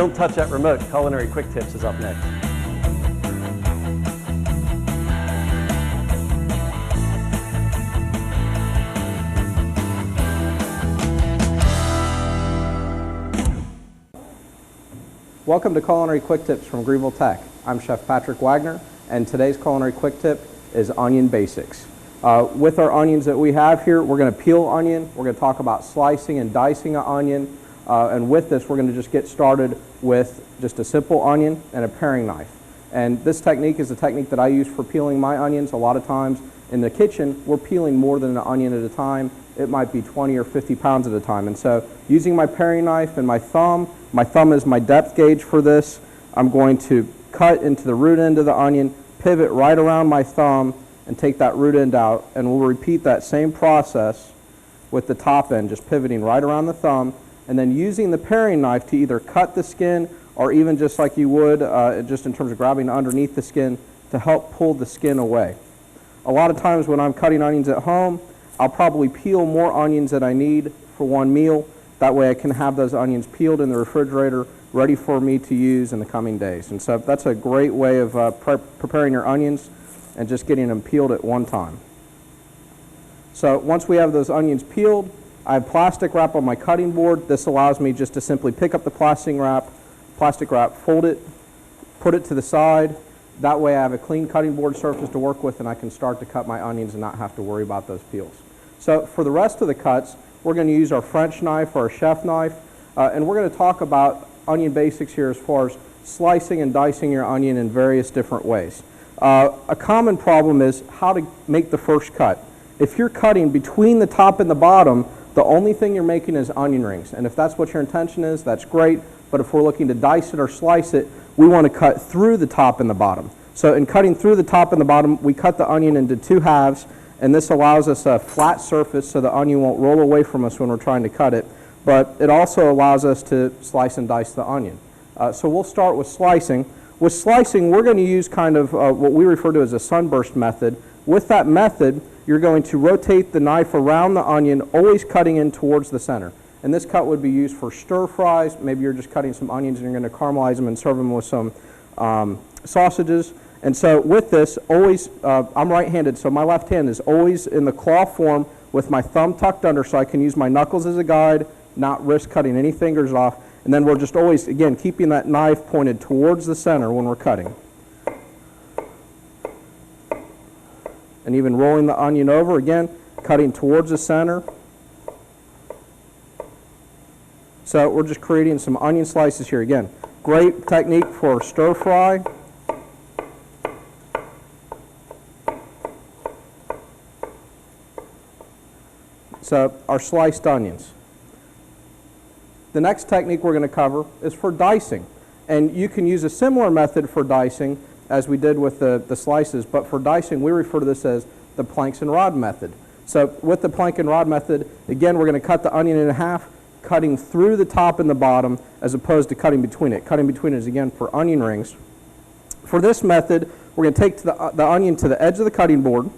Don't touch that remote. Culinary Quick Tips is up next. Welcome to Culinary Quick Tips from Greenville Tech. I'm Chef Patrick Wagner, and today's Culinary Quick Tip is onion basics. With our onions that we have here, we're going to peel onion, we're going to talk about slicing and dicing an onion, and with this we're going to just get started with just a simple onion and a paring knife. And this technique is a technique that I use for peeling my onions. A lot of times in the kitchen we're peeling more than an onion at a time. It might be 20 or 50 pounds at a time. And so using my paring knife and my thumb is my depth gauge for this. I'm going to cut into the root end of the onion, pivot right around my thumb, and take that root end out. And we'll repeat that same process with the top end, just pivoting right around the thumb, and then using the paring knife to either cut the skin or even just like you would, just in terms of grabbing underneath the skin to help pull the skin away. A lot of times when I'm cutting onions at home, I'll probably peel more onions than I need for one meal. That way I can have those onions peeled in the refrigerator, ready for me to use in the coming days. And so that's a great way of preparing your onions and just getting them peeled at one time. So once we have those onions peeled, I have plastic wrap on my cutting board. This allows me just to simply pick up the plastic wrap, fold it, put it to the side. That way I have a clean cutting board surface to work with, and I can start to cut my onions and not have to worry about those peels. So for the rest of the cuts, we're going to use our French knife or our chef knife, and we're going to talk about onion basics here as far as slicing and dicing your onion in various different ways. A common problem is how to make the first cut. If you're cutting between the top and the bottom, the only thing you're making is onion rings. And if that's what your intention is, that's great. But if we're looking to dice it or slice it, we want to cut through the top and the bottom. So in cutting through the top and the bottom, we cut the onion into two halves, and this allows us a flat surface so the onion won't roll away from us when we're trying to cut it. But it also allows us to slice and dice the onion. So we'll start with slicing. With slicing, we're going to use kind of what we refer to as a sunburst method. With that method, you're going to rotate the knife around the onion, always cutting in towards the center. And this cut would be used for stir fries. Maybe you're just cutting some onions and you're going to caramelize them and serve them with some sausages. And so with this, always, I'm right-handed, so my left hand is always in the claw form with my thumb tucked under so I can use my knuckles as a guide, not risk cutting any fingers off. And then we're just always, again, keeping that knife pointed towards the center when we're cutting. And even rolling the onion over, again, cutting towards the center. So we're just creating some onion slices here. Again, great technique for stir fry. So our sliced onions. The next technique we're going to cover is for dicing. And you can use a similar method for dicing as we did with the slices, but for dicing we refer to this as the planks and rod method. So with the plank and rod method, again, we're going to cut the onion in half, cutting through the top and the bottom as opposed to cutting between it. Cutting between it is, again, for onion rings. For this method, we're going to take the onion to the edge of the cutting board,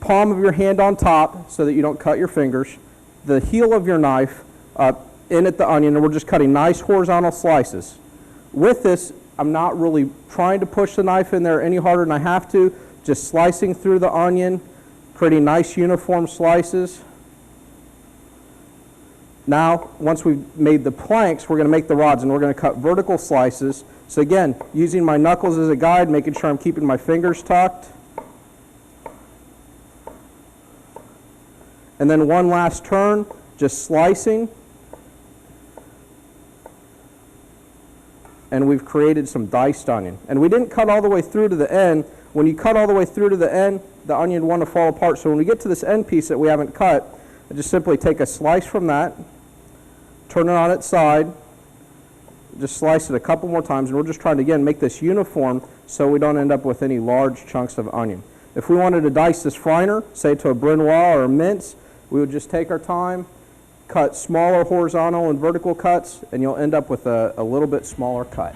palm of your hand on top so that you don't cut your fingers, the heel of your knife in at the onion, and we're just cutting nice horizontal slices. With this, I'm not really trying to push the knife in there any harder than I have to, just slicing through the onion, creating nice uniform slices. Now, once we've made the planks, we're going to make the rods, and we're going to cut vertical slices. So again, using my knuckles as a guide, making sure I'm keeping my fingers tucked. And then one last turn, just slicing. And we've created some diced onion. And we didn't cut all the way through to the end. When you cut all the way through to the end, the onion will want to fall apart. So when we get to this end piece that we haven't cut, I just simply take a slice from that, turn it on its side, just slice it a couple more times, and we're just trying to, again, make this uniform so we don't end up with any large chunks of onion. If we wanted to dice this finer, say to a brunoise or a mince, we would just take our time, cut smaller horizontal and vertical cuts, and you'll end up with a little bit smaller cut.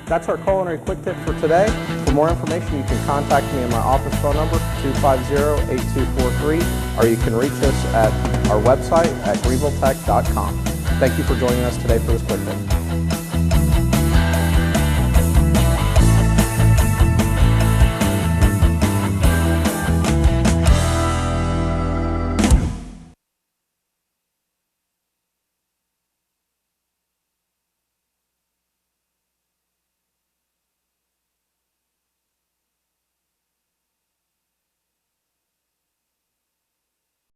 That's our culinary quick tip for today. For more information, you can contact me on my office phone number, 250-8243, or you can reach us at our website at greenvilletech.com. Thank you for joining us today for this quick tip.